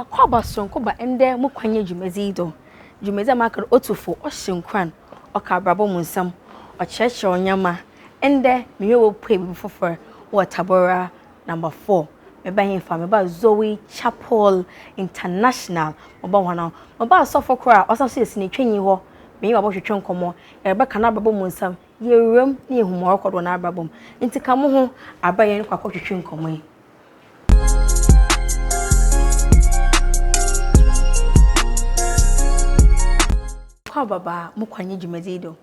ma kwa ba sonko ba ende mo kwanye dwumezi do dwumezi ma ka otufo o hyenkwan o ka brabo mu nsam o cheche onyama ende me wo pwe bi fofor wo tabora number 4 me ba himfa me ba Zoe Chapel International mo ba wana mo ba sofo kora o saso yesi ni twenyi ho me wa bo hwetwe nkomo e ba kana brabo mu nsam ye wem ne ehumo record na brabo nti ka mo ho abaye kwa hwetwe nkomo yi kwa baba mo kwanye dwumezi do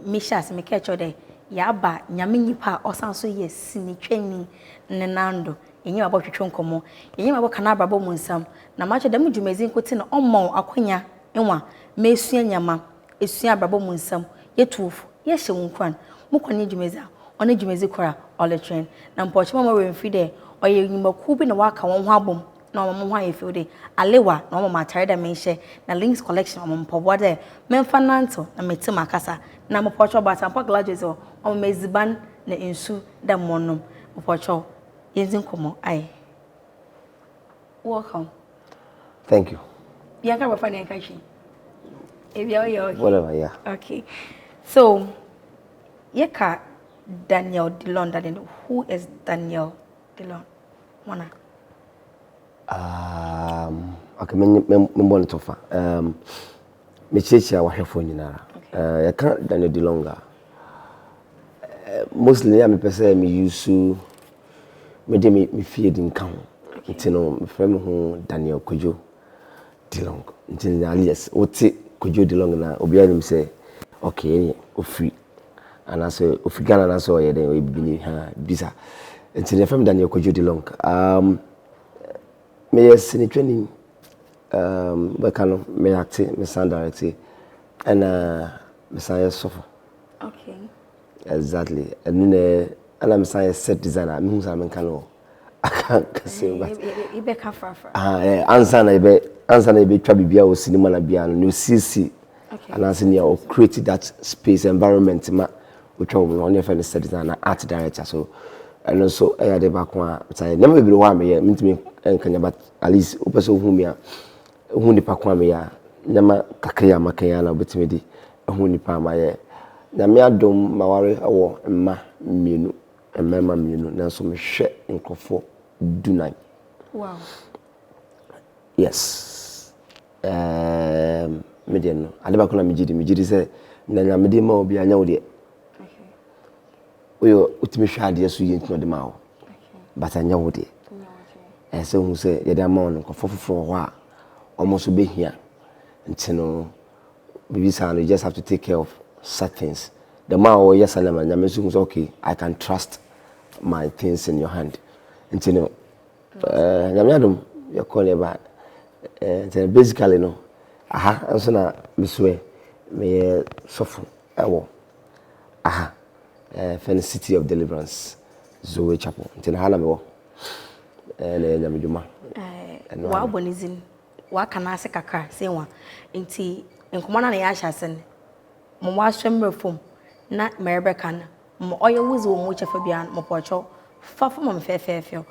Mishas me kecho de yaba nyame nyipa osanso ye sinitweni ne nando yenye abo twetwe nkomo yenye abo kana brabo mu nsam na macho dem dwumezi nkote na omon akonya enwa mesua nyama esua brabo mu nsam yetufu ye hye wonkwan mo kwanye dwumezi a one dwumezi kora all train na mpoche mama we mfi de oye nyimaku bi na waka won ho abom na mama ho ayefi de alewa na mama atare da menhye na links collection mama mpobo de memfa nanto na metem akasa na mpocho bata mpa gladuates o meziban na ensu da monnom mpocho yenzin komo ai welcome thank you yanka ba fani yanka shi whatever yeah okay so yeka Daniel Delong who is Daniel Delong wana okay me born to fa me chechi a wahwefo nyinara yeka Daniel Delong mostly I'm a person me use me de me feed in count nti no me frame ho Daniel Kojo Delong nti alias oti Kojo Delong na obi anim say okay ofri and also ofigana na so ye den we bini ha bisa nti ne frame Daniel Kojo Delong me yes ni training bakano me acting me sound directing and me say suffer okay exactly and then I'm saying set designer me who's am kan o aka say but e be ka frafa answer na be twa bibia o cinema na bia no CC and as near or create that space environment ma we try on your friend set designer art director so and also I had back one say never be one me me enkanya but at least o person hu me a hu nipa kwa me ya nyama kakaya makaya na obetime di hu nipa ma ye na me adom maware awo mma mienu emema mienu na so me hwe nkofo dunan wow yes me de no ade ba kona me gidi se na nya me de ma obi anya wo de okay oyo utimi hwe ade so ye ntino de ma wo okay but anya wo de so hu se ye de ma wo nkofo foforo ho a almost be here ntino bibi sa you just have to take care of such things. The man or yes and I'm okay, I can trust my things in your hand. And you know, you're calling about basically no. Aha, and so now Miss Way may suffer. Aha, from the city of deliverance, Zoe Chapel. Until Halamo and Yamijuma. Wow, bonizin. What can I say? Kaka, say one. Inti, in command and Yashasen. Mo washam reform na Rebecca na mo oyo wuzi wo mo chefa bia mo pocho fa fo mo fefefeo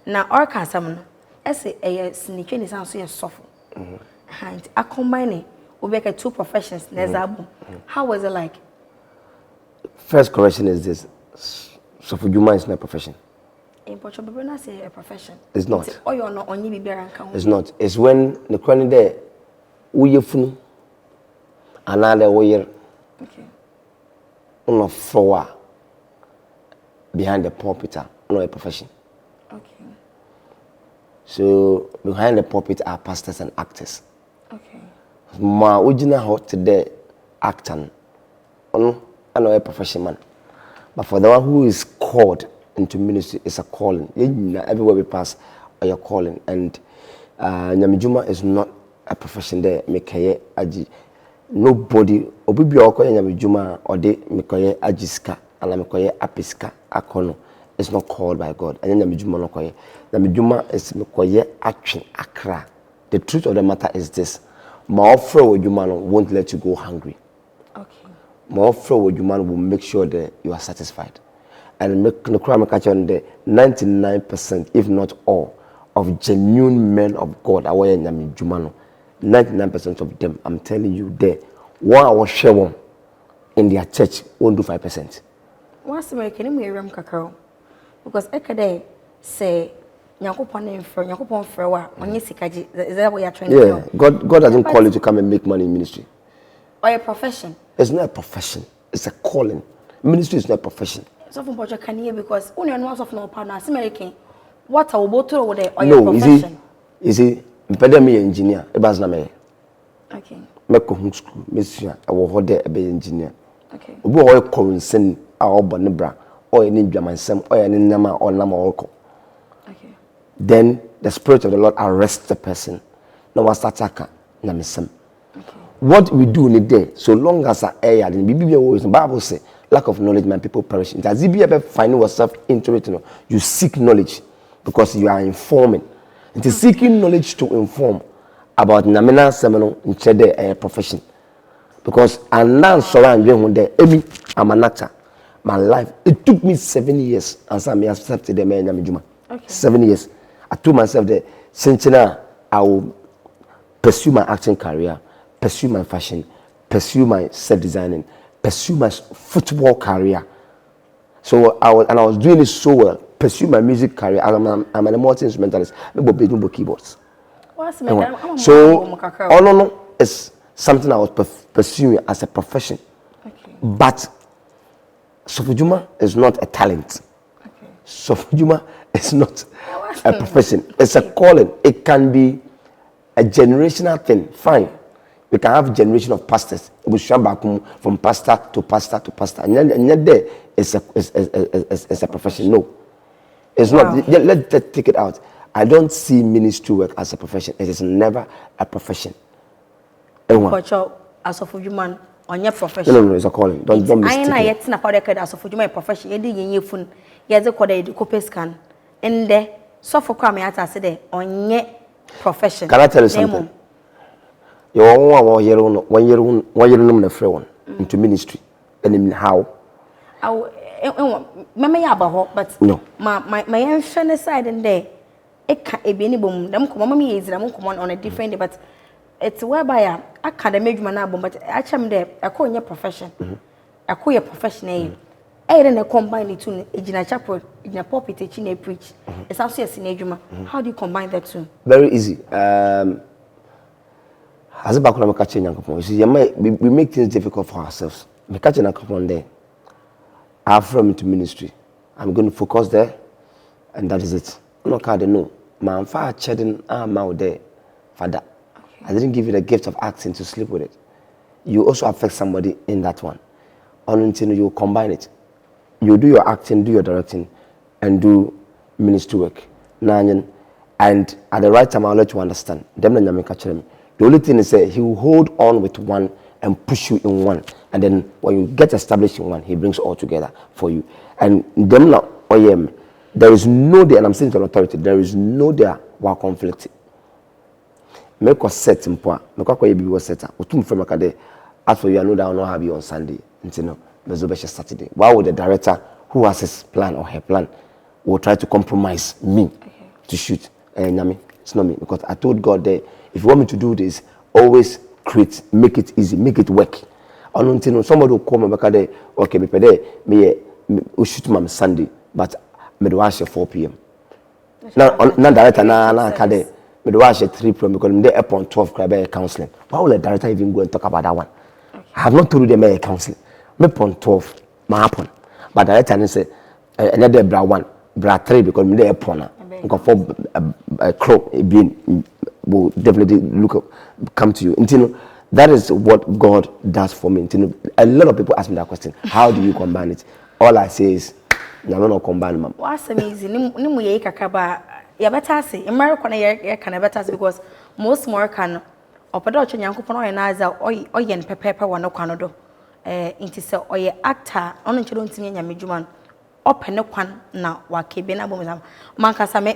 na orka asam no ese eye sinitwe ni sanso ye sofo and I combine we two professions nezabu how was it like? First correction is this: Sofujuma is not a profession. In Portugal, but not say a profession. It's not. Oyo no only be bearan kan. It's not. It's when the chronic there uyefunu another way. Okay. On floor behind the pulpit, not a profession. Okay. So behind the pulpit are pastors and actors. Okay. My original hot today acting, I'm not a profession man. But for the one who is called into ministry, it's a calling. Everywhere we pass, are calling. And Nyamijuma is not a profession there. Mekaye aji. Nobody obibi okoye Nyamijuma or de mekoye ajiska and mekoye apiska akono is not called by God. And Nyamijuma no koye. Nyamijuma is mekoye action akra. The truth of the matter is this: my offer Jumano won't let you go hungry. Okay. My offer Jumano will make sure that you are satisfied. And make no crime catch on the 99%, if not all, of genuine men of God, our Nyame Jumano, 99% of them, I'm telling you, there, one hour share one in their church won't do 5%. What's American Miriam Kakao? Because Ekade say, Yakupon for Yakupon Frewa, on Yesikaji, is that what you're trying to do? Yeah, God doesn't call you to come and make money in ministry. Or a profession? It's not a profession, it's a calling. Ministry is not a profession. So from Pojo can hear because only one of no partner, American. What I will go to there or no, your profession? You see, me engineer, a bas na me. Okay. Meko home school, Monsieur, I will hold there a be engineer. Okay. We all consent our bonebra, or any German sem, or any nama or nama orco. Okay. Then the Spirit of the Lord arrests the person. No one starts attacker, namisem. Okay. What we do in the day, so long as I air, in the Bible say, lack of knowledge, my people perish. As if you ever find yourself into it, you seek knowledge because you are informing. It is seeking knowledge to inform about Namina Seminole in Chede a profession. Because I now surround you there, I'm an actor. My life, it took me 7 years, and some years accepted the man Yamijuma. 7 years. I told myself that since now I will pursue my acting career, pursue my fashion, pursue my set designing, pursue my football career. So I was doing it so well. Pursue my music career. I'm an multi-instrumentalist. I'm playing keyboards. So no, it's something I was pursuing as a profession. Okay. But Sofujuma is not a talent. Okay. Sofujuma is not a profession. It's a calling. It can be a generational thing. Fine. We can have a generation of pastors. We shall back from pastor to pastor to pastor. And yet there is a profession. No. It's not. Let's take it out. I don't see ministry work as a profession. It is never a profession. Kojo, as of human on your profession. No, it's a calling. Don't mistake it. I yet na powder card as of human profession. You did your phone. You have the code scan. And there, so for crime, I said on your profession. Can I tell you something? You want 1 year on one into ministry. And in how? But no. My young side and there, it can't be any boom. Them come on a different day, but it's whereby I can't make my album, but actually, there, I call your profession. I call your profession. I then combine it to in a chapel, in a pulpit, teaching a preach. It's also a cinema. How do you combine that two? Very easy. As a background, you see, we make things difficult for ourselves. We catch a couple on there. I have from into ministry. I'm going to focus there, and that is it. No card, no. Man, far shedding arm out there, Father. Okay. I didn't give you the gift of acting to sleep with it. You also affect somebody in that one. Until you combine it, you do your acting, do your directing, and do ministry work. And at the right time, I'll let you understand. The only thing is that he will hold on with one and push you in one. And then when you get established in one, he brings all together for you. And them now, there is no day, and I'm saying to an authority, there is no day where conflict. Make us set in point. Make us be was set. Utum from Makade. As for you, I know that I will not have you on Sunday. Until no, Mezobesha Saturday. Why would the director who has his plan or her plan will try to compromise me to shoot? Nyami, it's not me, because I told God that if you want me to do this, always create, make it easy, make it work. Until somebody will come and Makade, okay, me shoot my Sunday, but me do watch at 4 p.m. Now, director na Kade. Me do watch at 3 p.m. because I'm there upon 12 crab counseling. Why will the director even go and talk about that one? Okay. I have not told them a counseling. Me upon 12, my happen. But the director say another bra 1, bra 3 because I'm there upon for a crow being will definitely come to you. Until that is what God does for me. Until a lot of people ask me that question. How do you combine it? All I say is, I'm not combine, ma'am. What's amazing? Nimu ye kakaba. Ya better say. America na ye can better say because most more can. Opedo ocho nyankopon oye na aza oye npepepe wa no kwanodo. Inti se oye actor ono nchiro ntimi nyame dwuma opene kwan na wakebe na bomza mankasa me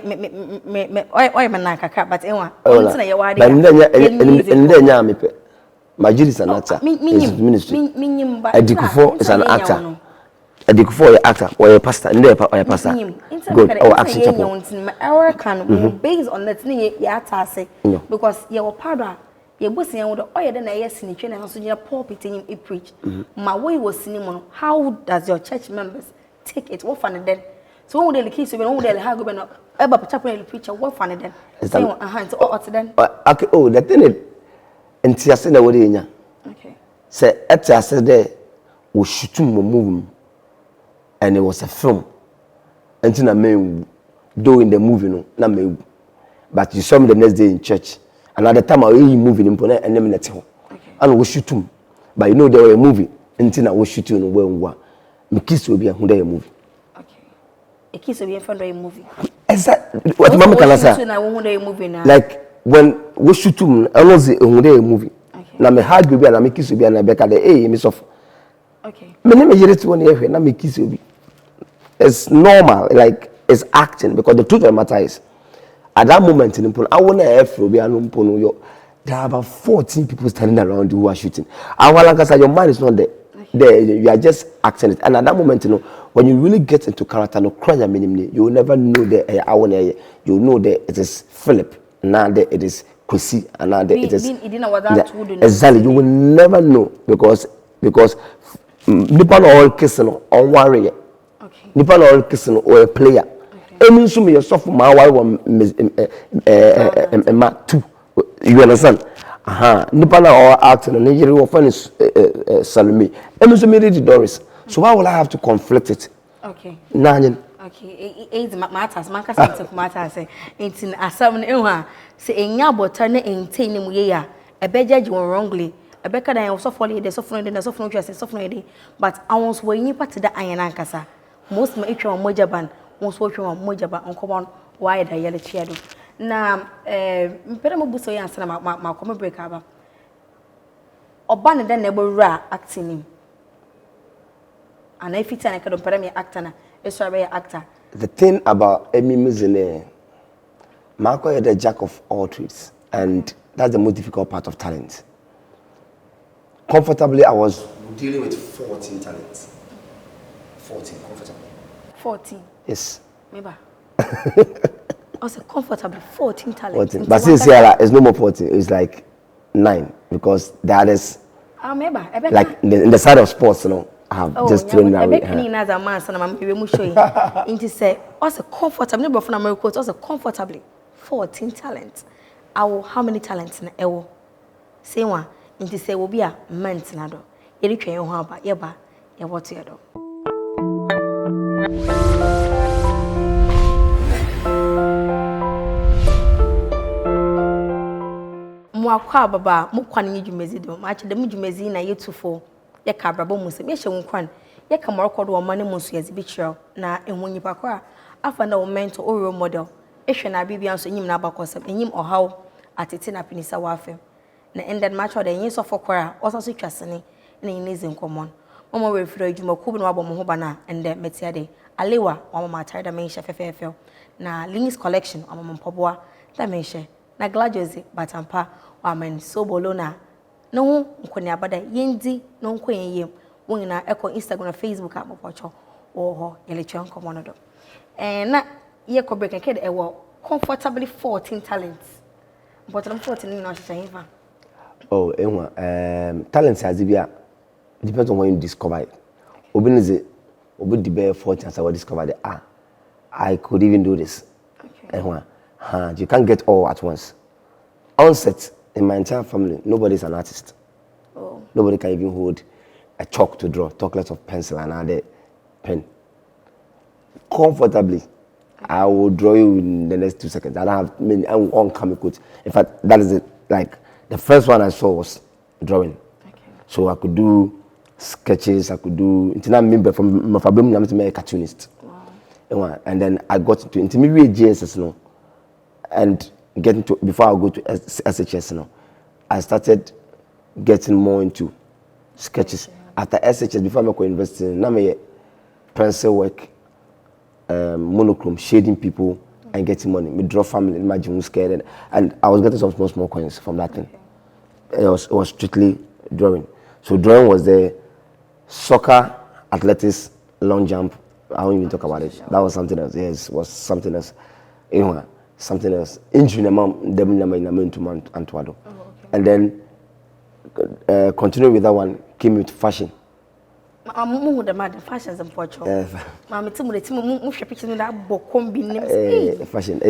oye man kaka but enwa onti na ye wade ba nde nya mepe Majid is an actor. Ministry. Adikufo is an actor. for your actor or your pastor, and or your pastor. Good. Or action chapel. Our can based on that thing ya tase because you were powder. You was saying with the oil then I yes in the train and also you pulpit in a preach. My way was cinema. How does your church members take it? What fun then? So when the kids when they have go about chapel preacher, what fun then? Say so then. Okay, oh the thing is nti ase na wori nya. Okay. Say eti ase there we shoot movie and it was a film. Until na me do in the movie no na me. But you saw me the next day in church. And at the time I was moving in Pone and them net ho. And we shoot him. But you know there were a movie until I was shooting no where me kiss will be a movie. Okay. A kiss will be in front of a movie. Exactly. What mama can say? Like when we shoot him, I was a movie. Na me hard will be and me kiss will be and I back at the hey me soft. Okay. Me name is yet 1 year na me kiss will be. It's normal, like it's acting because the truth of the matter is at that moment in Mpon, I want to have there are about 14 people standing around you who are shooting. Your mind is not there. There, you are just acting it. And at that moment, you know, when you really get into character, no cry minimally, you will never know that you will know that it is Philip, now that it is Kwesi, and now that it is exactly. You will never know because people are all kissing on warrior. People are all kissing or a player. Any so me yourself my wife ma two. You understand? Nipa na all acting and Nigeria will find Salome. Any so me read Doris. So why will I have to conflict it? Okay. Nanyan. Okay. It matters. Man kasa matters. Intin asam ne ho se enya bota na enti ne mu ye ya. Ebe judge won wrongly. Ebe ka dan so follow the so follow the so follow just so follow the but I was when you part da ayan ankasa. Most ma etwa mo jaban. Most watch on Mojaba on common wide a yellow chair. Now, Pedamuso answer my common break over. Oban then never ra acting him. And if it's an academy actor, a survey actor. The thing about Emmy Mizene, Marco is the jack of all trades, and that's the most difficult part of talent. Comfortably, I was dealing with 14 talents. 14 comfortably. 14. Yes. Maybe. Also comfortably 14 talents. 14. But since here it's no more 14, it's like 9 because the others. Maybe. Like in the side of sports, you know, I have just thrown that away. Another man, son, I'm going to show you. Into say, also comfortably, no from America, also comfortably 14 talents. How many talents in the say one. Into say will be a month nado. You reach your home about yeba, ya what you do. Mwakwa baba mukwan yi dwumezi do ma che dem dwumezi na yetufo ye ka brabo musem ye hye nkwan ye ka morokɔdo o mane musu ye zibi kyerɛw na ehun nipa kwa afa na o mentor o role model ehwe na bibia nso nyim na abakɔsɛm enyim ɔhaw atete na pinisa wa afem na ended match or the yin so for kwara osaso twasene na yin ezi nkomon mama we firo adwuma kubu na wabɔ mo ho bana ende metiade alewa mama atare da menhye fefefel na Linis collection mama mpoboa da menhye na glajozi batampa amen so bolona no nkoni abada yendi no nkonyem wonina eko Instagram Facebook amopocho oho yelecho nkomono do na ye ko break nkede ewo comfortably 14 talents but 14 no hyehyeva oh enwa talents has bia depends on when you discover it obinize obudi be 14 as I discovered I could even do this okay enwa you can't get all at once onset in my entire family, nobody's an artist. Oh. Nobody can even hold a chalk to draw, talk less of pencil and other pen. Comfortably, I will draw you in the next 2 seconds. I don't have many oncoming quotes. In fact, that is it. Like the first one I saw was drawing. Okay. So I could do sketches, I could do from my family, I'm a cartoonist. Wow. And then I got into intermediate JSS now. And getting to before I go to SHS now, I started getting more into sketches. After SHS, before I go to university, now I pencil work, monochrome, shading people, and getting money. Me draw family, imagine scared, and I was getting some small coins from that thing. It was strictly drawing. So drawing was the soccer, athletics, long jump. I won't even talk about it. That was something else. Yes, was something else. You know, something else. Injury na mom dem na into Antuado. And then continue with that one. Came with fashion. I'm the mad fashion is important. Mama, fashion.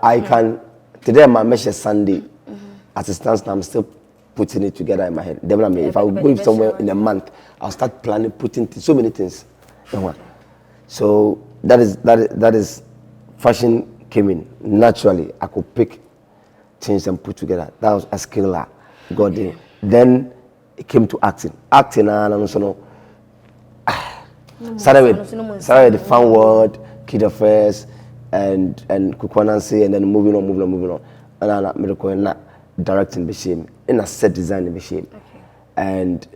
I can today my measure Sunday. As it stands now, I'm still putting it together in my head. Then if I go somewhere in a month, I'll start planning, putting so many things. So that is fashion came in naturally. I could pick things and put together. That was a skill I got in. Then it came to acting. Acting and also started with the fun word, Kid Affairs, and Kwan, and then moving on. And I made directing the shame in a set design the shame, and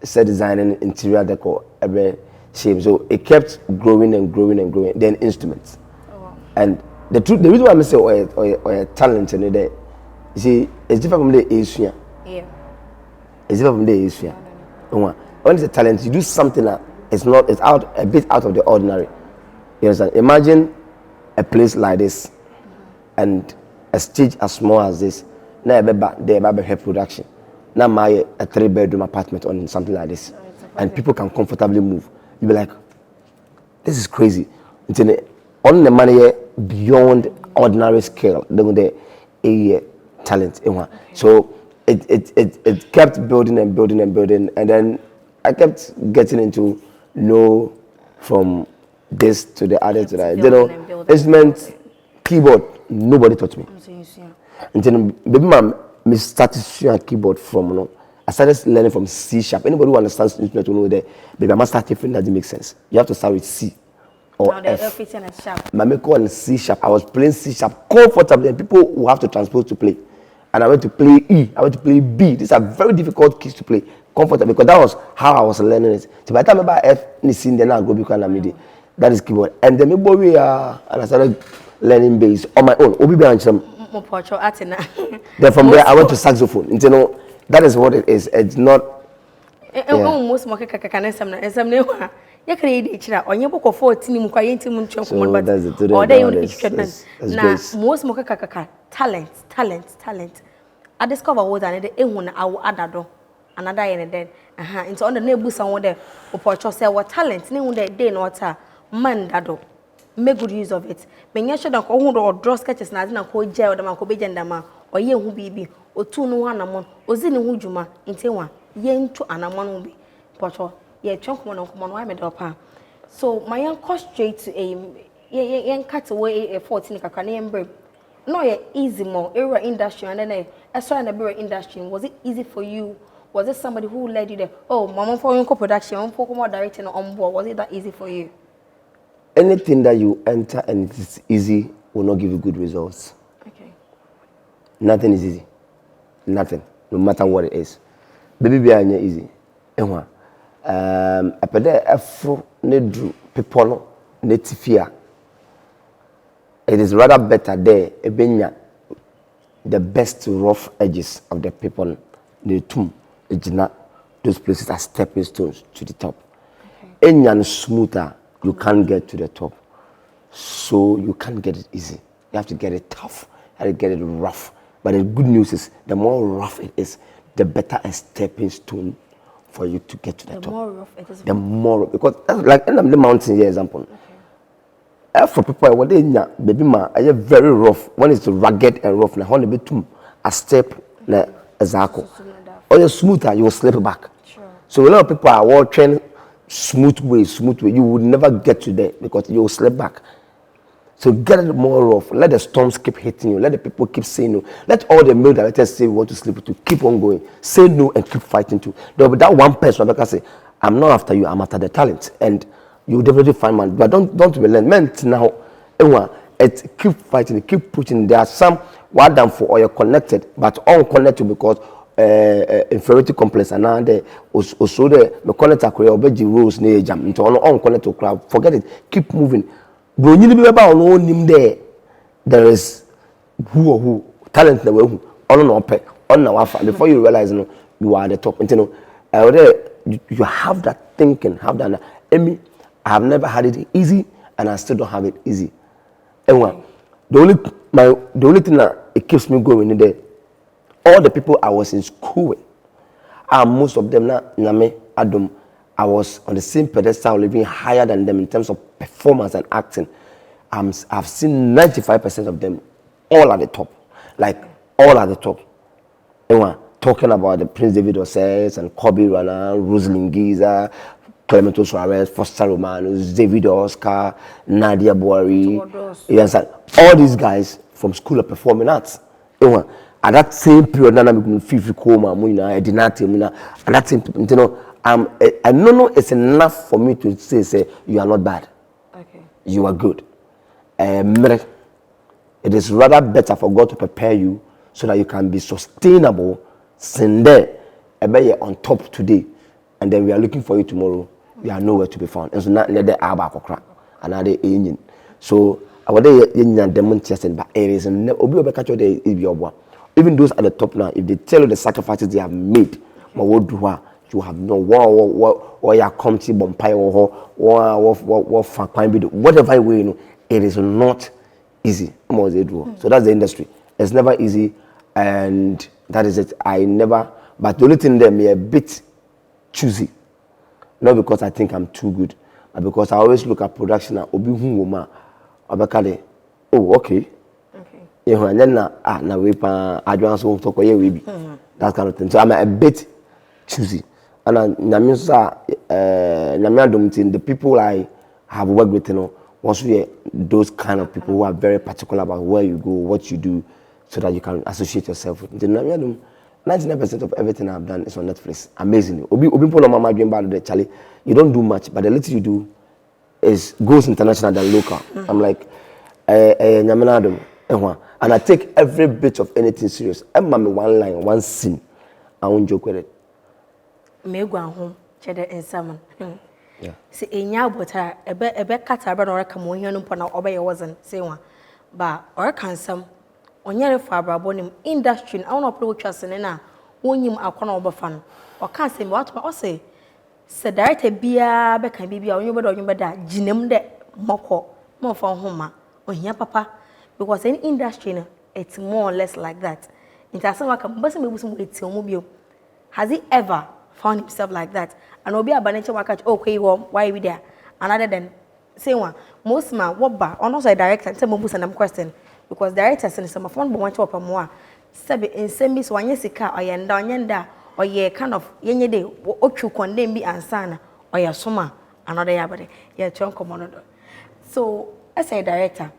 set designing interior decor every shame. So it kept growing. Then instruments, and the reason why I say or talent in there, you see, it's different from the Asia. Yeah. It's different from the Asia. When it's a talent, you do something that it's out a bit out of the ordinary. You understand? Imagine a place like this, and a stage as small as this. Now I have production. Now my a 3-bedroom apartment on something like this, and people can comfortably move. You be like, this is crazy. On the money beyond ordinary scale. The talent. So it kept building, and then I kept getting into know from this to the other to that. Instrument, keyboard, nobody taught me. Until baby mom, me started showing keyboard from I started learning from C sharp. Anybody who understands instrument will know that baby I must start different. That makes sense. You have to start with C or F. My make on C sharp. I was playing C sharp comfortably, and people who have to transpose to play. And I went to play E. I went to play B. These are very difficult keys to play comfortably because that was how I was learning it. So by the time I buy F, then I go because I'm MIDI. That is keyboard. And then and I started learning bass on my own. Then from there I went to saxophone. That is what it is. It's not. Most most talent. I discover what I need adado another and then into on the neighbor someone there say what talent day not man dado. Make good use of it. When sure that or draw sketches na na ko jail them ko bejendama or ye hu bibi o tu no anamon o zini hu djuma ntewa ye ntu anamon bi pocho ye twonko no komo no I made up. So my young cost straight to ye cut away a 14 kakra na yembre no ye easy more area industry and then extra in the beer industry. Was it easy for you? Was it somebody who led you there? Oh, mama for your production, for more directing on board. Was it that easy for you? Anything that you enter and it's easy will not give you good results. Okay. Nothing is easy. Nothing. No matter what it is. Baby be easy. Apede afro ne dru people ne tifia. It is rather better there ebenya the best rough edges of the people the tomb those places are stepping stones to the top. Any smoother you can't get to the top, so you can't get it easy. You have to get it tough. You have to get it rough. But the good news is the more rough it is, the better a stepping stone for you to get to the top. The more rough it is. The more because that's like in the mountain here example. For people what they baby ma are very rough. When it's rugged and rough, now when they be a step na exactly. Or you're smoother, you will slip back. Sure. So a lot of people are walking smooth way. You will never get to there because you will slip back. So get it more rough. Let the storms keep hitting you. Let the people keep saying no. Let all the male directors say we want to sleep with you. Keep on going. Say no and keep fighting too. There will be that one person that can say, I'm not after you, I'm after the talent. And you will definitely find man. But don't relent. Men now, keep fighting, keep pushing. There are some what done for or you're connected, but unconnected because inferiority complex and now the also the connect a career obeji rules near jam into unconnected to crowd. Forget it. Keep moving. Bro, you need about on him there. There is who talent the way who on our before you realize you are at the top. You have that thinking, have that Emmy, I have never had it easy, and I still don't have it easy. And the only thing that it keeps me going in there, all the people I was in school with, and most of them now, Name, Adam, I was on the same pedestal, living higher than them in terms of performance and acting. I've seen 95% of them all at the top, like all at the top. Anyway, talking about the Prince David Osses and Kobe Rana, Rosalind Giza, Clemento Suarez, Foster Romanus, David Oscar, Nadia Boari. You understand? All these guys from School of Performing Arts. Anyway, at that same period, I didn't at that same, you know, I know it's enough for me to say you are not bad. Okay. You are good. It is rather better for God to prepare you so that you can be sustainable. Send there, on top today, and then we are looking for you tomorrow. You are nowhere to be found. And so now let the abba crack another engine. So I would demonstrate, but it is even those at the top now. If they tell you the sacrifices they have made, you have no or you come to bumpire or whatever way, you know, it is not easy. So that's the industry. It's never easy, and that is it. But the only thing there may a bit choosy. Not because I think I'm too good, but because I always look at production and oh, okay. You know, and then now we Adwoa Nkonkonsa that kind of thing. So I'm a bit choosy. And the people I have worked with, you know, once we those kind of people who are very particular about where you go, what you do, so that you can associate yourself with. 99% of everything I've done is on Netflix. Amazingly. You don't do much, but the little you do goes international than local. I'm like, and I take every bit of anything serious. I'm one line, one scene. I won't joke with it. Me go home, cheddar and salmon. Yeah. See, in your butter, a bed cutter, or a come on here, no pona obey wasn't say one. But or can some on your fiber bonim industry, I won't approach us and now, when you are corner over fun. Or can't say what I say. Said director beer, beck and baby, or you better, Jinem de Moko, more for home, or here, papa. Because in industry, it's more or less like that. It has some mobile. Has he ever found himself like that? And will be a banana work okay, why we there? And other than say one, most man, what bar, or not a director, and some and I'm question. Because directors and some of one want to open more. Sabi in same miss one yesika or yenda or ye kind of yenye day, what you condemn be and sana or your summer, another yabade, your chunk commander. So, as a director,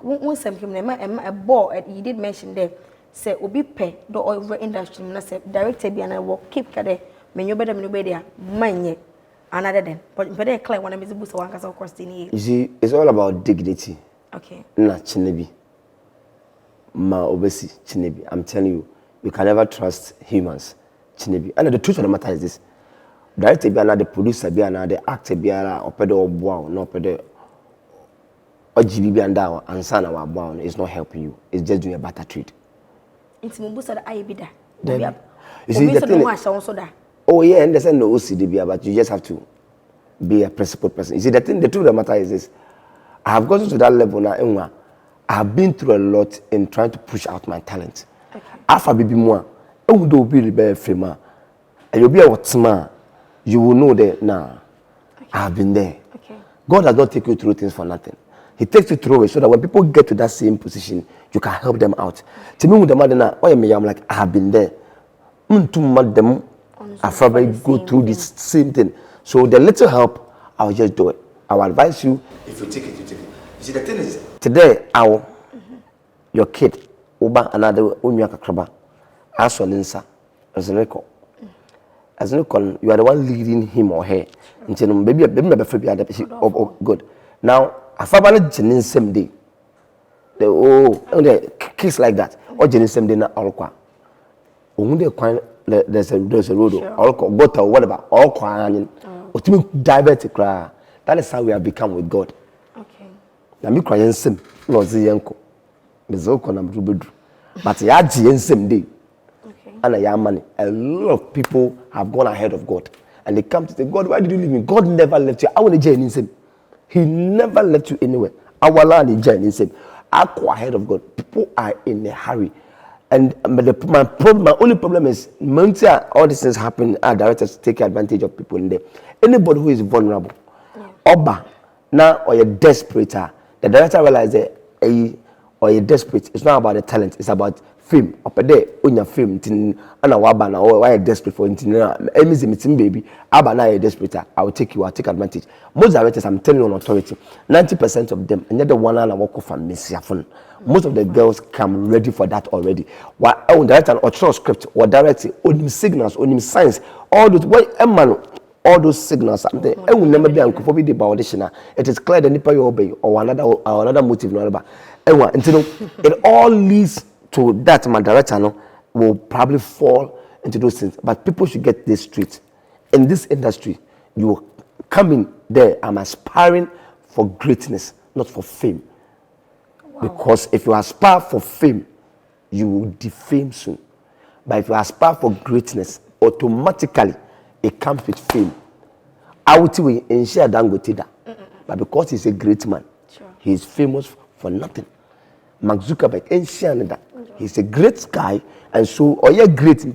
one some a ball you did mention there say obi pay the over industry na say director be and work keep kade menyo better there manye another then but better clear one is boost one kasa question here. You see, it's all about dignity. Okay. Na chinebi ma obesi chinebi. I'm telling you can never trust humans chinebi. And the truth of the matter is this: director be another, the producer be another, the actor be another, opedo or wow, no opedo. Or GBB and down and son our bound is not helping you. It's just doing a better treat. It's Mumbusa that I be there. You see the thing. Oh yeah, and there's no OCDB, but you just have to be a principled person. You see the thing. The truth of the matter is this: I have gotten to that level now. I have been through a lot in trying to push out my talent. Okay. After baby more, do be the better framer, and you'll be a what man. You will know that now. Okay. I have been there. Okay. God does not take you through things for nothing. He takes you through it so that when people get to that same position, you can help them out. To me, with the mother, I'm like, I have been there. Them, I probably go through this same thing. So the little help, I'll just do it. I'll advise you. If you take it, you take it. You see, the thing is, today, your kid, Uba, another Unyaka Kraba, Aswalinsa, as an echo. As an echo, you are the one leading him or her. Until maybe a baby good. Now, a family Jenin same day. The kids like that. Or Jenin same day na all Only there's a road or got or whatever. All Kwan or to me diabetic cry. That is how we have become with God. Okay. Now me crying same no ziyanko. Bezoko na mrubedu. But ya Jenin same day. Okay. And a young money. A lot of people have gone ahead of God. and they come to say, God, why did you leave me? God never left you. I want to join in him. He never left you anywhere. Our land is join in him. I go ahead of God. People are in a hurry. And my only problem is, all these things happen, our directors take advantage of people in there. Anybody who is vulnerable, Oba, now or you're desperate, the director realizes or you're desperate. It's not about the talent, it's about fame. Up there, when you're fame, and why you're desperate for it, baby. Aba now you're desperate. I will take you, I'll take advantage. Most directors, I'm telling you on authority, 90% of them, and the one and I walk off and miss your phone. Most of the girls come ready for that already. While director or script or directing, on signals, on signs, all those all those signals. I will never be uncomfortable about audition. It is clear that nipa you obey or another motive. Until it all leads to that. My director will probably fall into those things. But people should get this straight. In this industry, you come in there. I'm aspiring for greatness, not for fame. Wow. Because if you aspire for fame, you will defame soon. But if you aspire for greatness, automatically it comes with fame. I would say in share Dangote, but because he's a great man, sure, he is famous for nothing. Mark Zuckerberg in share he's a great guy, and so great.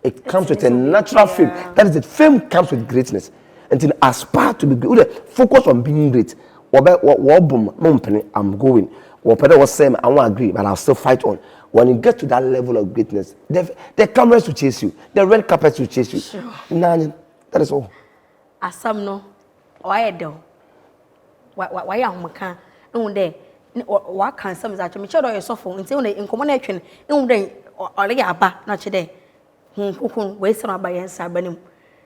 It comes with a natural fame. That is it. Fame comes with greatness. Until aspire to be great, focus on being great. I'm going. Was saying I won't agree, but I'll still fight on. When you get to that level of greatness, the cameras will chase you, the red carpets will chase you. Sure. That is all. Asam no, why do? Why am I? No, what can some is actually mature or soft until in combination, or lay a bar, not today. Who waste some by and Sabanim.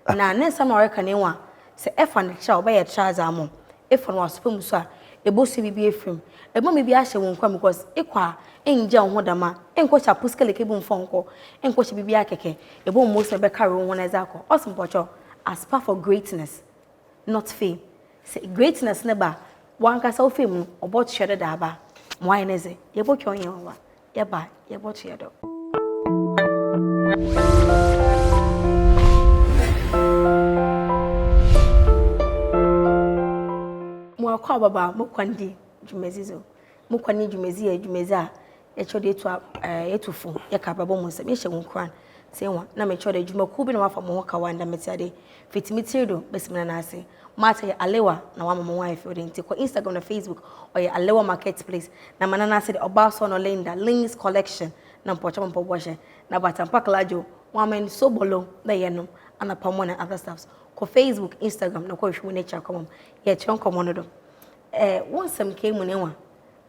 Now, next summer, I can anyone say, F and shall buy a child's armor. If one was Pumsa, a bossy be a film. A mommy be ashes won't come because equa, ain't John Wadama, and coach a puskel cable phone call, and coach be a keke, a bomb most of a car one as I call, awesome pocho, aspire for greatness, not fame. Say greatness never, one castle fame or bought shaded daba. Why is it? You bought your own, you buy, you bought your dog. Kwa baba mokwandi jumezizo mokwani jumezia echode to etufo ye ka baba mo se me hye wonkran se won na me chode jumaku bi na wafa mo hoka wanda metiade fitimitirido besimna na ase mata ye alewa na wa mo wife ode nti ko Instagram na Facebook or ye alewa marketplace na manana se de oba so no linda links collection na mpocha mpo boshe na batampa klajo wa men so bolo na ye no ana pamo na other stuffs ko Facebook Instagram na ko hwe nature komom ye chon komono do once some came on one,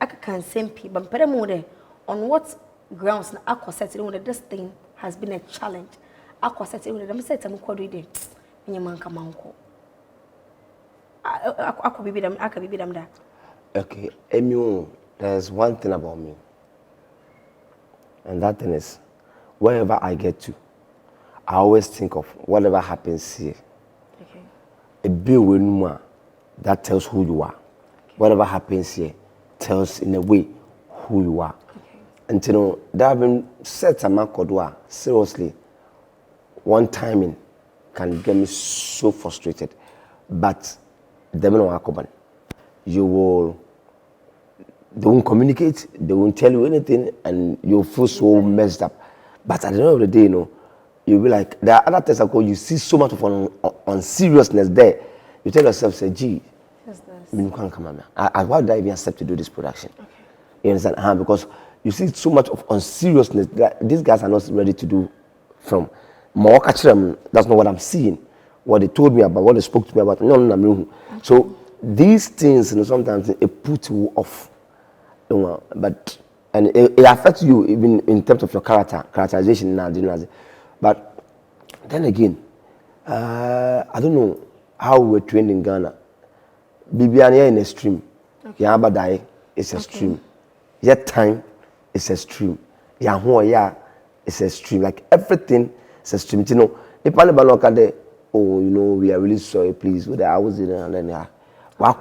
I can simply, but on what grounds na aquaset when this thing has been a challenge. Aquaset when them set them quadride in your man come uncle. I could be them, that. Okay, Emu, there's one thing about me, and that thing is wherever I get to, I always think of whatever happens here. Okay. A bill with more that tells who you are. Whatever happens here tells in a way who you are. Okay. And there have been set a Kodwa, seriously, one timing can get me so frustrated. But they won't communicate, they won't tell you anything, and you'll feel so messed up. But at the end of the day, you'll be like, there are other times you see so much of unseriousness there. You tell yourself, say, gee, why did I even accept to do this production? Okay. You understand? Because you see so much of unseriousness that these guys are not ready to do from. That's not what I'm seeing. What they told me about, what they spoke to me about. No. So these things, sometimes it puts you off. But it affects you even in terms of your characterization now. But then again, I don't know how we were trained in Ghana. Bibiania in a stream. Okay. Yabadai is a stream. Yet time is a stream. Yahuaya is a stream. Like everything is a stream. If we are really sorry, please. I was in and then but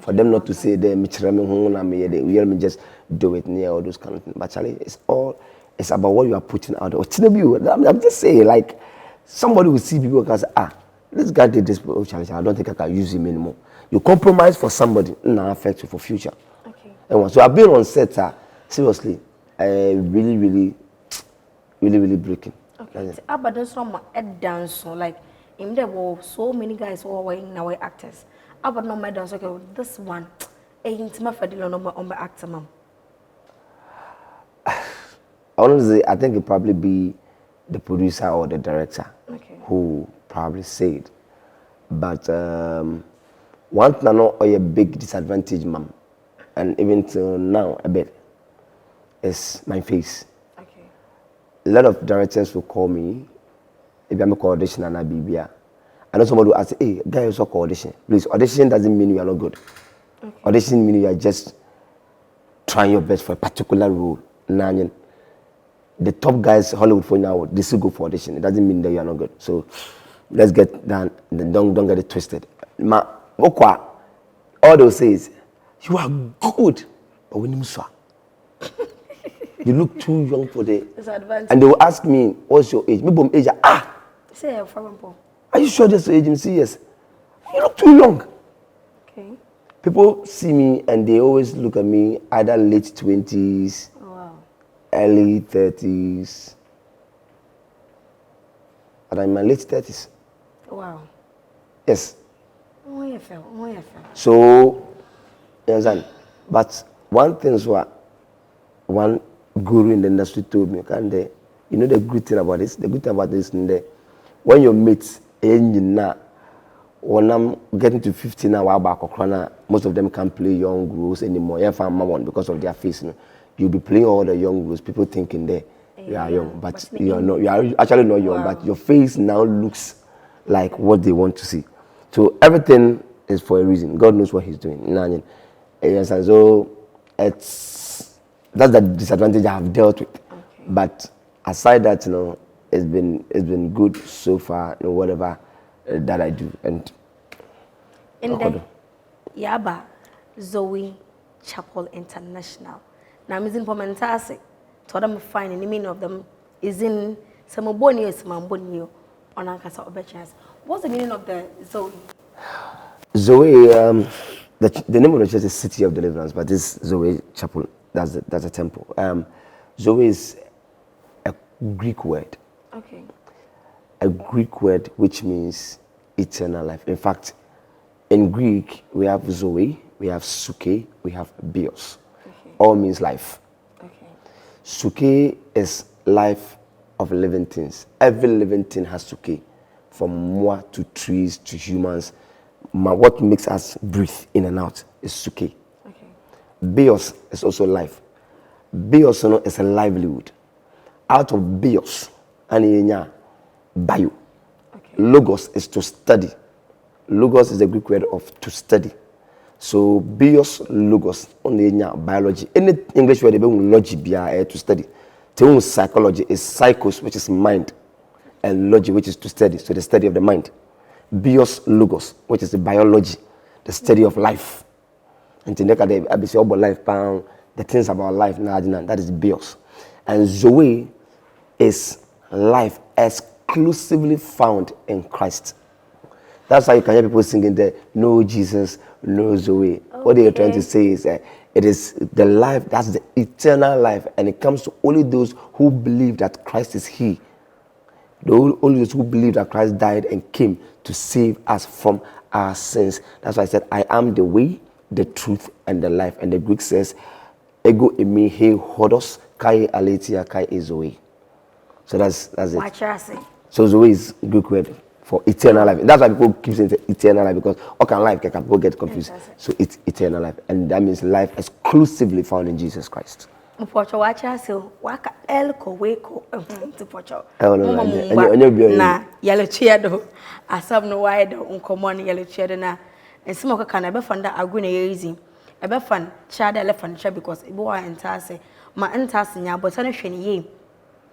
for them not to say we just do it near all those kind of things. But actually it's about what you are putting out. I'm just saying, like, somebody will see people and say, this guy did this challenge, I don't think I can use him anymore. You compromise for somebody, now affect you for future. Okay. And so I've been on set, seriously, really breaking. Okay. But there's some dance, like in there were so many guys who were in our actors. But no my dance, okay, this one, intimate for the on my actor, mom. Honestly, I think it probably be the producer or the director who probably said. But one thing I know a big disadvantage, ma'am, and even till now a bit, is my face. Okay. A lot of directors will call me if I'm a audition and I be I know somebody will ask, hey, guy, you saw audition. Please, audition doesn't mean you are not good. Okay. Audition means you are just trying your best for a particular role. The top guys Hollywood for now, they still go for audition. It doesn't mean that you are not good. So let's get that. Don't get it twisted. All they'll say is, you are good, but when you look too young for the. And they will ask me, what's your age? Maybe age. Say for example. Are you sure this agency? Yes. You look too young. Okay. People see me and they always look at me either late 20s. Early 30s, and I'm in my late 30s. Wow. Yes. Oh, so, you understand? But one thing is what one guru in the industry told me, you know the good thing about this? The good thing about this is when your mates, when I'm getting to 50 now, most of them can't play young gurus anymore. Because of their face. You'll be playing all the young groups, people thinking you are young, but you are not. You are actually not young, but your face now looks like what they want to see. So everything is for a reason. God knows what He's doing. Yes, and so that's the disadvantage I have dealt with. Okay. But aside that, it's been good so far. Whatever that I do, and in the Yaba Zoe Chapel International. Now, I'm in Pomentase. To them find any meaning of them is in some bonio, some bonio on Ankasa Obechas. What's the meaning of the Zoe? Zoe, the name of the church is City of Deliverance, but this Zoe Chapel, that's a temple. Zoe is a Greek word. Okay. A Greek word which means eternal life. In fact, in Greek, we have Zoe, we have Suke, we have Bios. All means life. Okay. Suke is life of living things. Every living thing has suke, from moi to trees to humans. What makes us breathe in and out is suke. Okay. Bios is also life. Bios is a livelihood. Out of bios, and bio. Okay. Logos is to study. Logos is the Greek word of to study. So bios logos only biology. Any English word they logy to study. Psychology is psychos, which is mind, and logy, which is to study. So the study of the mind. Bios logos, which is the biology, the study of life. And to look at the ABC about life, the things about life, that is bios. And Zoe is life exclusively found in Christ. That's why you can hear people singing there, no Jesus, no Zoe. Okay. What they are trying to say is it is the life, that's the eternal life, and it comes to only those who believe that Christ is He. Only those who believe that Christ died and came to save us from our sins. That's why I said, I am the way, the truth, and the life. And the Greek says, ego emi he hodos kai aletia kai Zoe. So that's it. So Zoe is Greek word for eternal life. That's why people keep saying eternal life, because life can people get confused. So it's eternal life, and that means life exclusively found in Jesus Christ. Mpocho wacha so waka elko weko mpocho. Na yalo chiedo asam no wide uncommon yalo chiedo na ensimo ka kana be fanda agu na yezi e be fan chada elephant cha because e bo wa entase ma entase nya bota na hwene ye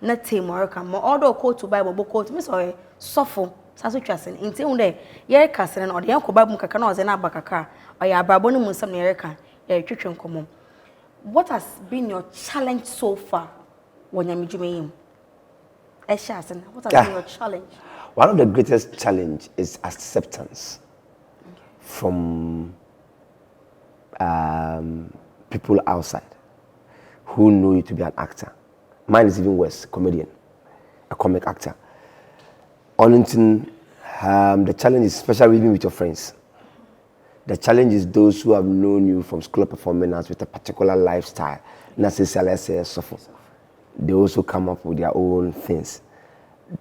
na teamwork ma order quote to bible book quote me so sofo saso twasen nti hunde ye kasene na ode yanko bible kaka na oze na abakaka oya abrabo no musam na ye ka ye twetwe nkomo. What has been your challenge so far when you're doing what has been your challenge? One of the greatest challenge is acceptance from people outside who know you to be an actor. Mine is even worse, comedian, a comic actor. The challenge is especially even with your friends. The challenge is those who have known you from school of performing arts with a particular lifestyle. They also come up with their own things.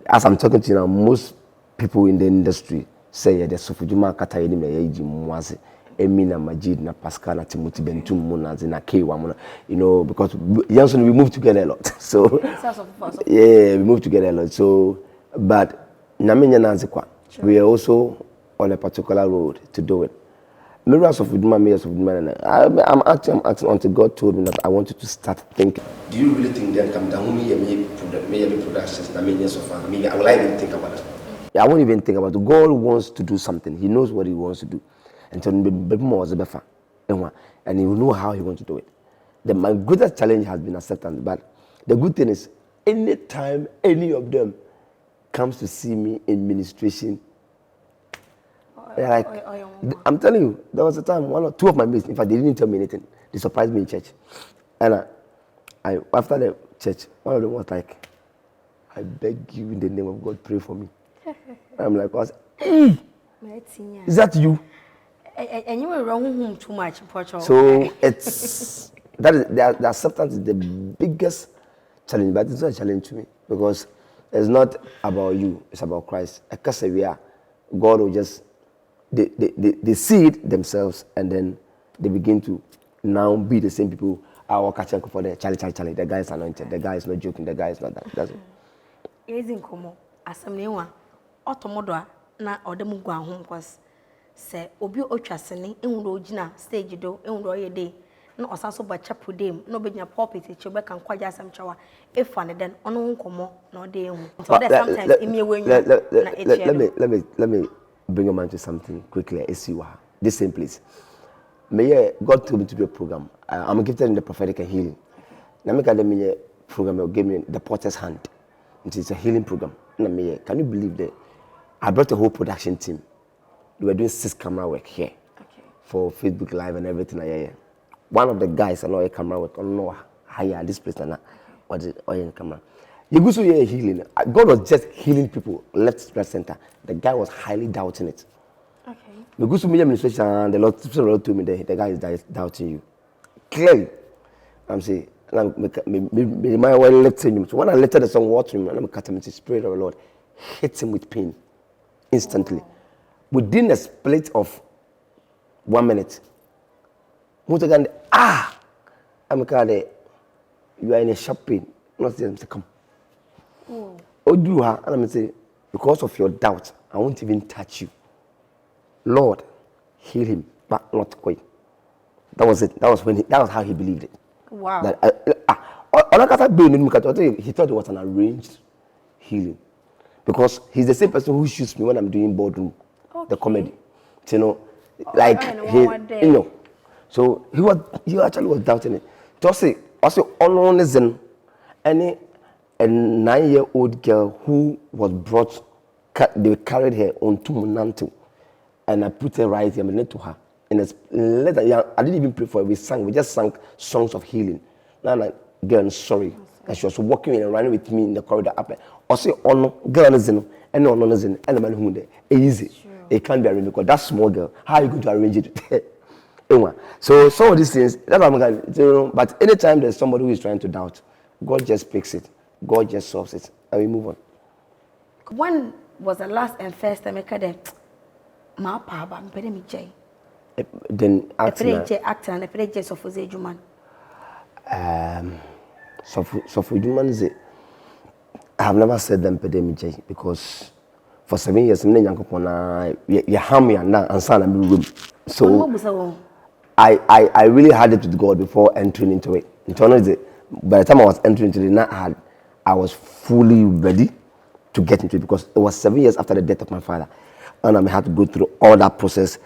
As I'm talking to you now, most people in the industry say, yeah, there's Sofujuma Kata Yedim Mwazi, Emina Majid, na Pascal, na Timothy Bentum Muna, na K1, you know, because we move together a lot. So, yeah, we move together a lot. So, but Naminya Nazikwa, we are also on a particular road to do it. Mirrors of Uduma, I'm acting until God told me that I wanted to start thinking. Do you really think they'll come down? Me productions, I mean, yes, I will even think about it. I won't even think about it. God wants to do something. He knows what He wants to do. And so, and He will know how He wants to do it. My greatest challenge has been acceptance. But the good thing is, anytime any of them comes to see me in ministration, they're like, I'm telling you, there was a time one or two of my mates, in fact, they didn't tell me anything. They surprised me in church. And I after the church, one of them was like, I beg you in the name of God, pray for me. I'm like, hey, is that you? And you were wrong too much, so it's the acceptance is the biggest challenge, but it's not a challenge to me because it's not about you, it's about Christ. God will just they see it themselves and then they begin to now be the same people. Our catching for the Charlie. The guy is anointed. The guy is not joking. The guy is not that. That's it. Isn't como asamnewa otomodoa na odemu gwa ho nkwas se obi otwasene enwuro ogina stage do enwuro yede na osanso ba chapel dem na obenya pulpit e chebe kan kwaja asam chawa efa ne den ono nkomo na ode ehu so that sometimes imiewenyu na eche let me bring your mind to something quickly. This same place. God told me to do a program. I'm gifted in the prophetic and healing. Now make a program will give me the Potter's Hand. It's a healing program. Can you believe that? I brought a whole production team. We were doing 6 camera work here for Facebook Live and everything. One of the guys, I know a camera work. I don't know how this place and or the camera. You go to healing. God was just healing people left, right, center. The guy was highly doubting it. Okay. You go to media administration and the Lord told me that the guy is doubting you. Clearly, I'm saying, so when I letted the song water him, and I'm cutting the Spirit of the Lord hits him with pain instantly. Wow. Within a split of 1 minute. I'm you are in a sharp pain. Not them to come. And I'm saying, because of your doubt, I won't even touch you. Lord, heal him, but not quite. That was it. That was how he believed it. Wow. He thought it was an arranged healing. Because he's the same person who shoots me when I'm doing boardroom, the comedy. You know, like So he actually was doubting it. Also, on any a 9-year-old girl who was brought, they carried her on to Munantu, and I put her right here to her. And I didn't even pray for her. We just sang songs of healing. Now, like, girl, sorry. And she was walking and running with me in the corridor up. Also, girl is in, and no is in, and the man who there. Easy. It can't be arranged because that small girl, how are you going to arrange it? So, some of these things, that's what I'm going to do. But anytime there's somebody who is trying to doubt, God just picks it. God just solves it. And we move on. When was the last and first time I could my papa, then actor and a play so for the human. So for human, I have never said them pedemic because for 7 years, you harm me and now and son and room. So I really had it with God before entering into it. By the time I was entering into it, I was fully ready to get into it because it was 7 years after the death of my father. And I had to go through all that process.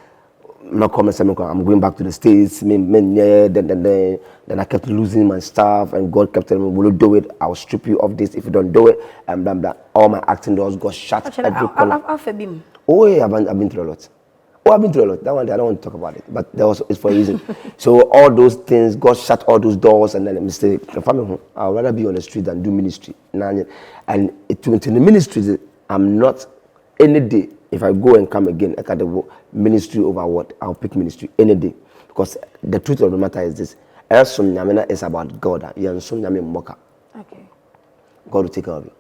not come and say, I'm going back to the States. Then I kept losing my stuff, and God kept telling me, will you do it? I'll strip you of this if you don't do it. And blah, blah. All my acting doors got shut. Oh, yeah, I've been through a lot. Oh, I've been through a lot. That one, I don't want to talk about it, but it's for a reason. So all those things, God shut all those doors, and then I say, I'd rather be on the street than do ministry. And in the ministry, I'm not any day. If I go and come again, I can do ministry over what? I'll pick ministry any day. Because the truth of the matter is this. Is about God. Okay. God will take care of you.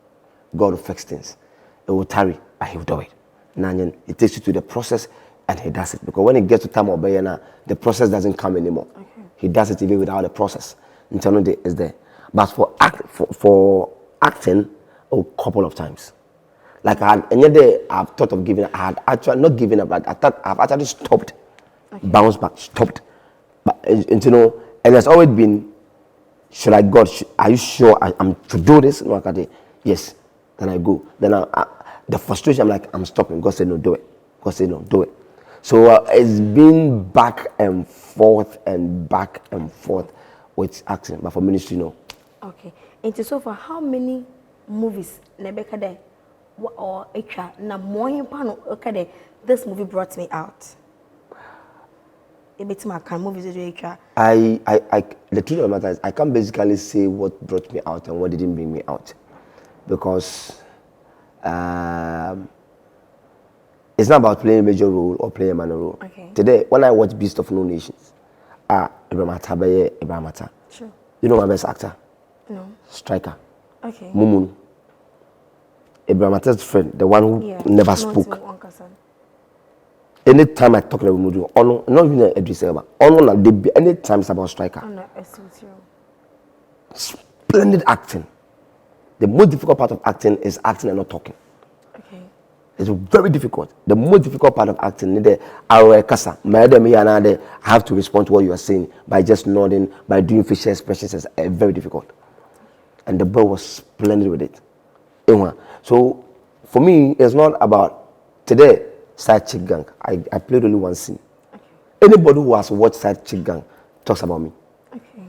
God will fix things. It will tarry, but He will do it. It takes you to the process, and He does it. Because when it gets to time of Bayana, the process doesn't come anymore. Okay. He does it even without the process. Internal day is there. But for acting, a couple of times. Like any day I've thought of giving up. I had actually not given up, but I've actually stopped, bounced back, stopped. But and there's always been, are you sure I'm to do this? No, I can't. Yes. Then I go. Then the frustration, I'm like, I'm stopping. God said no, do it. God said no, do it. So it's been back and forth with acting, but for ministry, no. Okay. And so for how many movies Nebeka there? Or this movie brought me out. The truth of the matter is I can't basically say what brought me out and what didn't bring me out, because it's not about playing a major role or playing a minor role. Okay. Today, when I watch Beast of No Nations, Ibrahimata. Sure. You know my best actor? No. Striker. Okay. Mumun. Ibrahimata's friend, the one who never spoke. Anytime I talk about Mudu, not even Idris Elba, anytime it's about Striker. Splendid acting. The most difficult part of acting is acting and not talking. Okay. It's very difficult. The most difficult part of acting is I have to respond to what you are saying by just nodding, by doing facial expressions. It's very difficult. And the boy was splendid with it. So for me, it's not about today Side Chick Gang. I played only one scene. Okay. Anybody who has watched Side Chick Gang talks about me. Okay.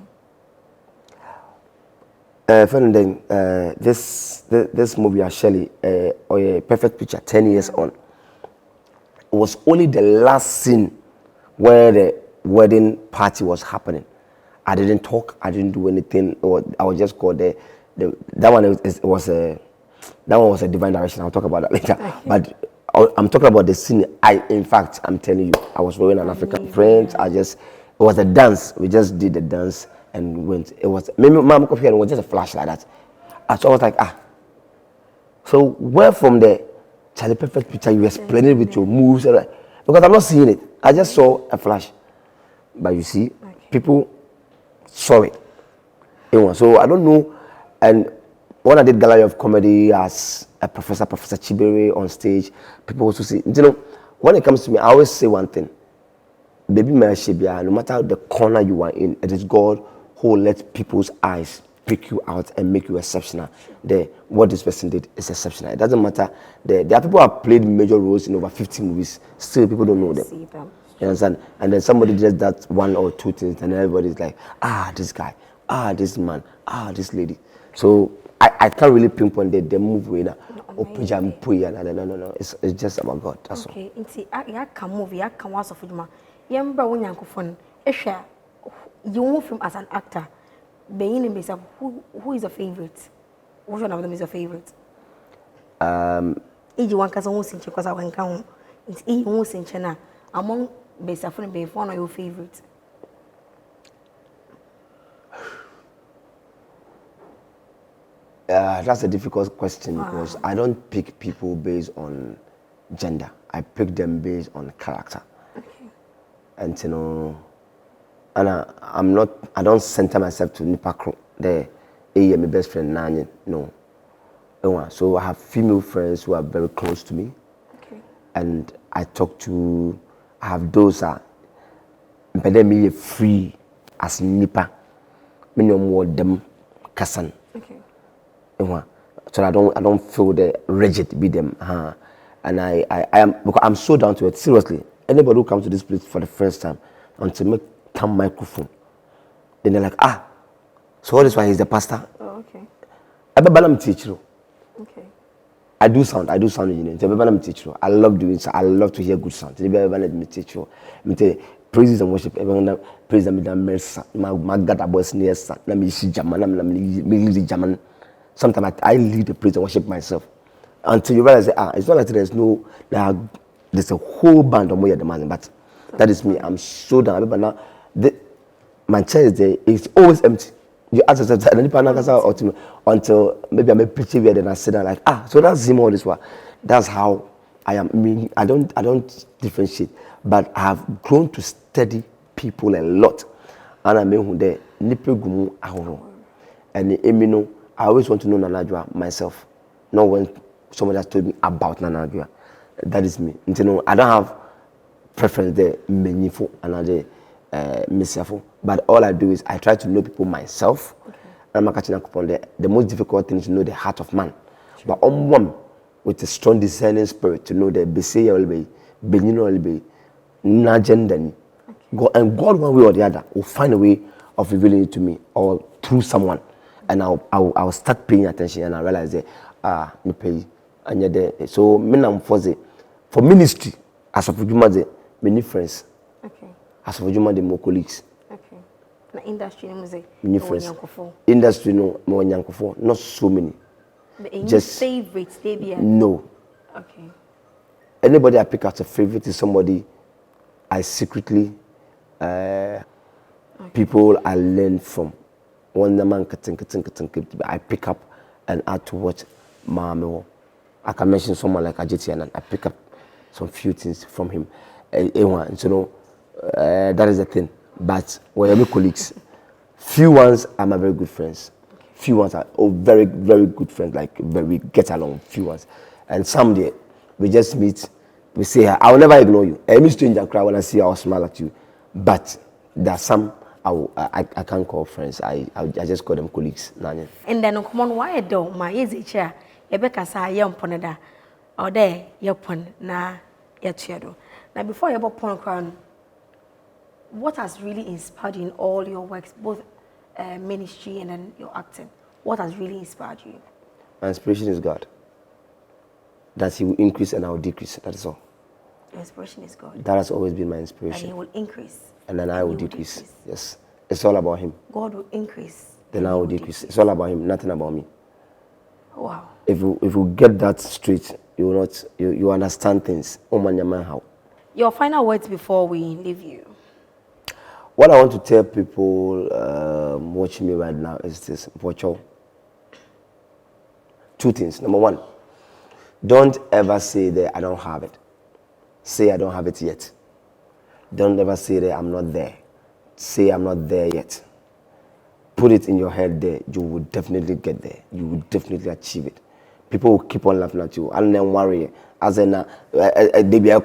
This movie actually, or a Perfect Picture, 10 years on, was only the last scene where the wedding party was happening. I didn't talk. I didn't do anything. Or I was just called there. That one was a divine direction. I'll talk about that later. Okay. But I'm talking about the scene. In fact, I'm telling you, I was wearing an African print. It was a dance. We just did the dance and went. It was maybe Mama Coffee, and it was just a flash like that. So I was like, So where from the Charlie Perfect Picture you explained it with your moves, because I'm not seeing it. I just saw a flash. But you see, people saw it. So I don't know. And when I did Gallery of Comedy as a Professor Chibere on stage, people also say, when it comes to me, I always say one thing. Baby, no matter the corner you are in, it is God who will let people's eyes pick you out and make you exceptional. What this person did is exceptional. It doesn't matter. There are people who have played major roles in over 50 movies. Still, people don't know them. You understand? And then somebody does that one or two things, and everybody's like, this guy, this man, this lady. So I can't really pinpoint the move way now. No. It's just about God. That's all. Okay. You can move. You can watch of you. You remember when you phone? You move him as an actor. Being in base of who is your favorite? Which one of them is your favorite? Each one can almost in because I went count. It's each almost in China. Among base of one of your favorites. That's a difficult question because I don't pick people based on gender. I pick them based on character. Okay. And I don't center myself to Nipakro. My best friend Nanyan. No. So I have female friends who are very close to me. Okay. And I have those but then me free as Nipa. Me no more them kasan. Okay. So I don't feel the rigid with them. And I am, because I'm so down to it. Seriously, anybody who comes to this place for the first time until make come microphone, then they're like, so what is why he's the pastor? Oh, okay. I'm teacher. Okay. I do sound engineering. I'm teacher. I love doing so. I love to hear good sound. I'm teacher. Praises and worship. Praise and mercy. My God, I was near. Let me see German. Sometimes I lead the praise and worship myself until you realize it's not like there's a whole band of more demanding, but that is me. I'm so down. But now my chair is there. It's always empty. You ask yourself, until maybe I'm a preacher here, then I sit down like, so that's him all this while. That's how I am. I mean, I don't differentiate, but I have grown to study people a lot. And I mean, who they nipe gumu ahoro. And I always want to know Nana Adwoa myself, not when someone has told me about Nana Adwoa. That is me. I don't have preference there, meaningful another. But all I do is I try to know people myself. Okay. And I'm catching up on the most difficult thing is to know the heart of man. Sure. But on one with a strong discerning spirit to know that Besaya will be, Benino will be, Najendani. God, and God, one way or the other, will find a way of revealing it to me or through someone. And I'll start paying attention and I realize that, you pay. And you're there. So, for ministry, as of Juma, many friends. Okay. As of Juma, more colleagues. Okay. Na industry, many friends. Industry, no, more young, not so many. Just favorites, baby. No. Okay. Anybody I pick out a favorite is somebody I secretly, people I learn from. One man I pick up and add to what Mama. I can mention someone like Atigya and I pick up some few things from him. So that is the thing. But when my colleagues, few ones are my very good friends. Few ones are very, very good friends, like we get along, few ones. And someday we just meet, we say, I will never ignore you. Any stranger cry when I see you, I'll smile at you. But there are some I can't call friends. I just call them colleagues. And then come on, why do my easy chair? Rebecca say young poneda or there your pon na yet. Now before you pon crown, what has really inspired you in all your works, both ministry and then your acting? What has really inspired you? My inspiration is God. That He will increase and I will decrease. That is all. Your inspiration is God. That has always been my inspiration. And He will increase. And then I will decrease. Yes. It's all about Him. God will increase. Then I will decrease. It's all about Him, nothing about me. Wow. If you get that straight, you will not you understand things. How. Your final words before we leave you. What I want to tell people watching me right now is this: two things. Number one, don't ever say that I don't have it. Say I don't have it yet. Don't ever say that I'm not there. Say I'm not there yet. Put it in your head there. You will definitely get there. You will definitely achieve it. People will keep on laughing at you. And then worry. As in, they be you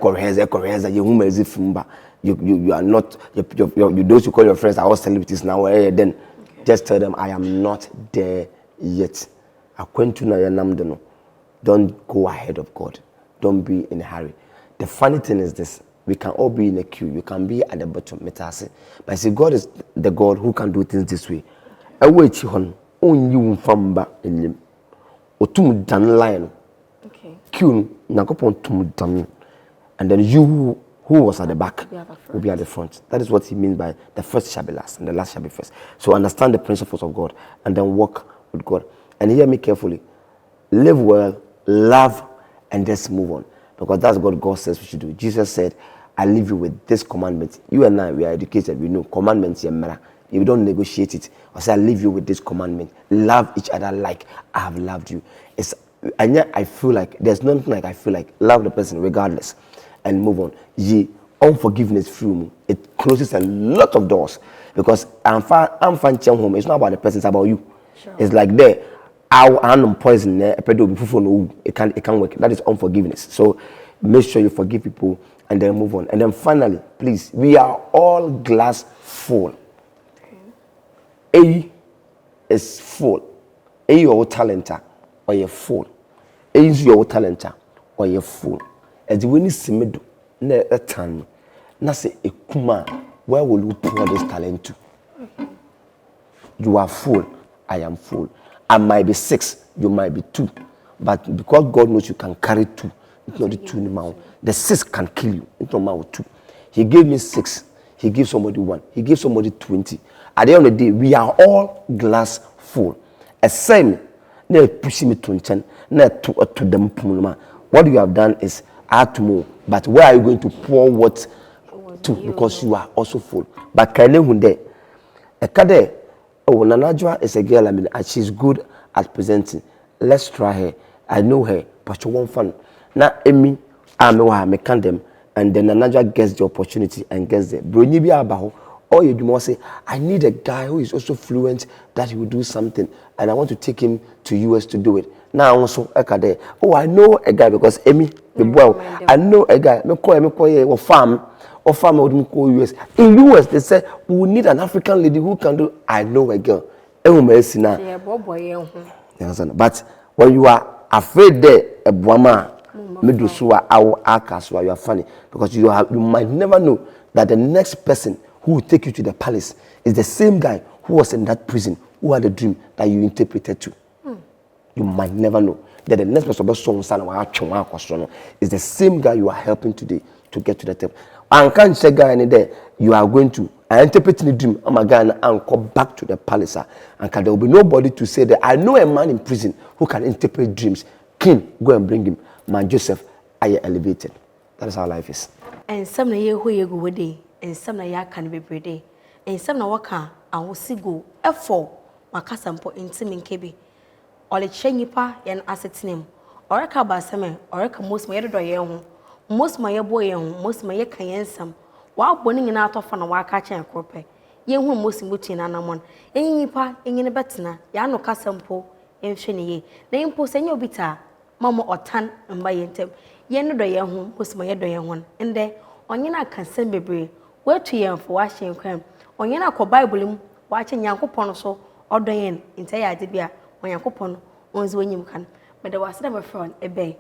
are not, those you call your friends are all celebrities now. Then just tell them I am not there yet. Don't go ahead of God. Don't be in a hurry. The funny thing is this: we can all be in a queue. You can be at the bottom. But see, God is the God who can do things this way. Okay. Queue, and then you who was at the back will be at the front. That is what He means by the first shall be last and the last shall be first. So understand the principles of God and then walk with God. And hear me carefully. Live well, love, and just move on. Because that's what God says we should do. Jesus said, I leave you with this commandment. You and I, we are educated, we know commandments. If you don't negotiate it, I say, I leave you with this commandment. Love each other like I have loved you. And yet I feel like, there's nothing like I feel like, love the person regardless and move on. Unforgiveness through it closes a lot of doors. Because I'm fine home. It's not about the person, it's about you. Sure. It's like there. I'm poison there. It can't work. That is unforgiveness. So make sure you forgive people and then move on. And then finally, please, we are all glass full. A is full. A your talent or you're full. A is your talent or you're full. As the winning simido, ne a tan, na say ekuma, where will you pour this talent to? You are full, I am full. I might be 6, you might be 2. But because God knows you can carry 2, it's not the 2 anymore. The 6 can kill you, it's not 2. He gave me 6, he gave somebody 1, he gave somebody 20. At the end of the day, we are all glass full. A same, na pushing me to 10, na to them. What you have done is add more. But where are you going to pour what to? Because you are also full. But Kale Hunde, a Kade. Oh, Nanajwa is a girl, I mean, she's good at presenting. Let's try her. I know her, but you won't fun. Now, Emi, I know her, I can them, and then Nanajwa gets the opportunity and gets there. Brunibi Abaho, or you do more say, I need a guy who is also fluent, that he will do something, and I want to take him to US to do it. Now, also, Ekade, oh, I know a guy because Emi, the boy, I know a guy, me call farm. Or farmer would go US. In US, they say we need an African lady who can do. I know a girl. Yeah, But when you are afraid there, a Brahma, Medusua, our Akaswa, you are funny because you might never know that the next person who will take you to the palace is the same guy who was in that prison who had a dream that you interpreted to. You might never know that the next person is the same guy you are helping today to get to the top. And can't say guy any day you are going to interpret the dream. I'm a guy and come back to the palace. And there will be nobody to say that I know a man in prison who can interpret dreams. King, go and bring him. Man Joseph, I am elevated. That is how life is. And some na ye who ye go day, and some na ya can be brede, and some na waka and will see go F4 Makasampo in Timin Kebi. Or the Chenipa yan asset name, or a cabasame, or a most my other most my boy, most my yakayensam, while burning in out of an awaka catching a crope. Ye who most in button and amon, any pa in a betina, yano casampo, and shiny, name post any obita, mamma or tan and by yentem, yen do ya home, most my other one, and there, on yena can send me brave, where to yan for washing crime, on yena co Bible, watching Yanko Ponoso, or Diane, in Taya Adibia, when Yanko Pon, once when you can, but there was never friend, a bay.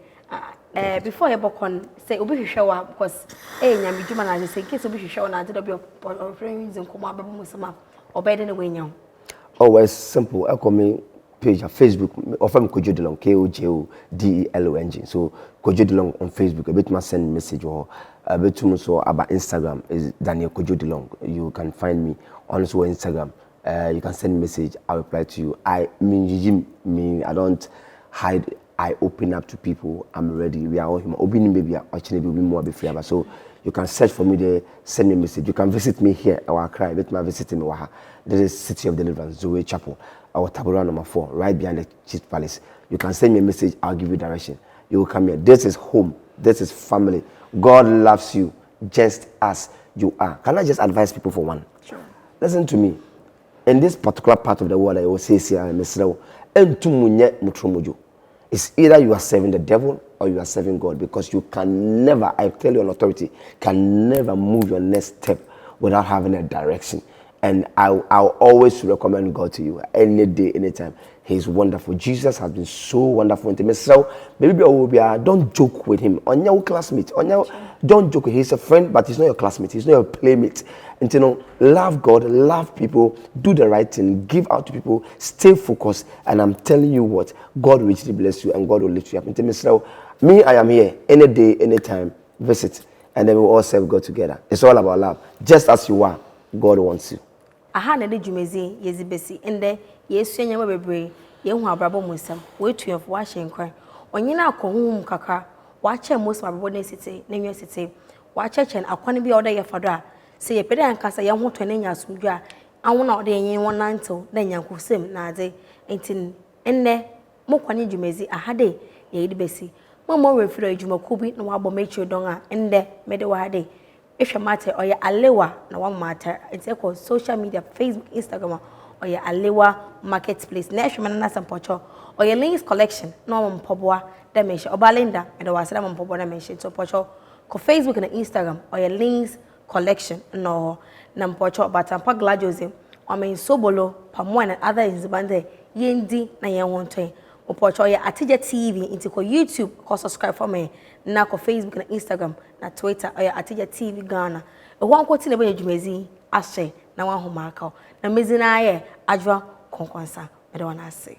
Before you bokon say obi hwehwe because nyame djuma na say in case obi hwehwe na ade do be friends in komo abem musama obede na wenya. Oh, well, simple. I call me page on Facebook. Often Kojo Delong, KOJODELONG. So Kojo Delong on Facebook. A bit must send message or a bit too so about Instagram is Daniel Kojo Delong. You can find me on Instagram. You can send message. I reply to you. I mean I don't hide. I open up to people. I'm ready. We are all human. Obi maybe actually will be more be free. So you can search for me there. Send me a message. You can visit me here. Our cry. Let me visit me. There is City of Deliverance, Zoe Chapel, our Tabora number 4, right behind the Chief Palace. You can send me a message. I'll give you direction. You will come here. This is home. This is family. God loves you just as you are. Can I just advise people for one? Sure. Listen to me. In this particular part of the world, I will say, it's either you are serving the devil or you are serving God, because you can never, I tell you on authority, can never move your next step without having a direction. And I'll always recommend God to you any day, anytime. He's wonderful. Jesus has been so wonderful to me. So maybe don't joke with him. On your classmate, don't joke. He's a friend, but he's not your classmate. He's not your playmate. And love God, love people, do the right thing, give out to people, stay focused. And I'm telling you what, God will richly bless you and God will lift you up. So me, I am here any day, anytime. Visit, and then we'll all serve God together. It's all about love. Just as you are, God wants you. Aha na de dwumezi yezibesi ende yesu anyama bebre ye hu abrabo musam wetu yefo wa hyenkwan onyina akohum kaka wa che musam abrabo na site na nwe site wa chechen akwane bi oda ye fado a se ye pede ankasa ye ho to na nya asumdwa awona oda yen wonantew na nyankosem na ade entin enne mokwane dwumezi aha de ye dibesi mama we firo adwumaku bi na wa bɔ mechi don a ende mede wa de if you matter or your Alewa na one matter, it's called social media, Facebook, Instagram, or your Alewa marketplace. Next, you na some pocho or your links collection. No one pobwa dimension or Balinda and the wasam pobwa dimension. So pocho ko Facebook and Instagram or your links collection. No, nam pocho but I'm pa glad Jose. I mean sobolo pamwan and other is bande yendi na yen wonte. Or pocho your Atigya TV into ko YouTube. Ko subscribe for me. Na ko Facebook and Instagram. Na Twitter or Atigya TV Ghana e ho ankoti na be dwumezi ahye na wan homa aka na mezi na aye Adwoa Nkonkonsa be de wana ase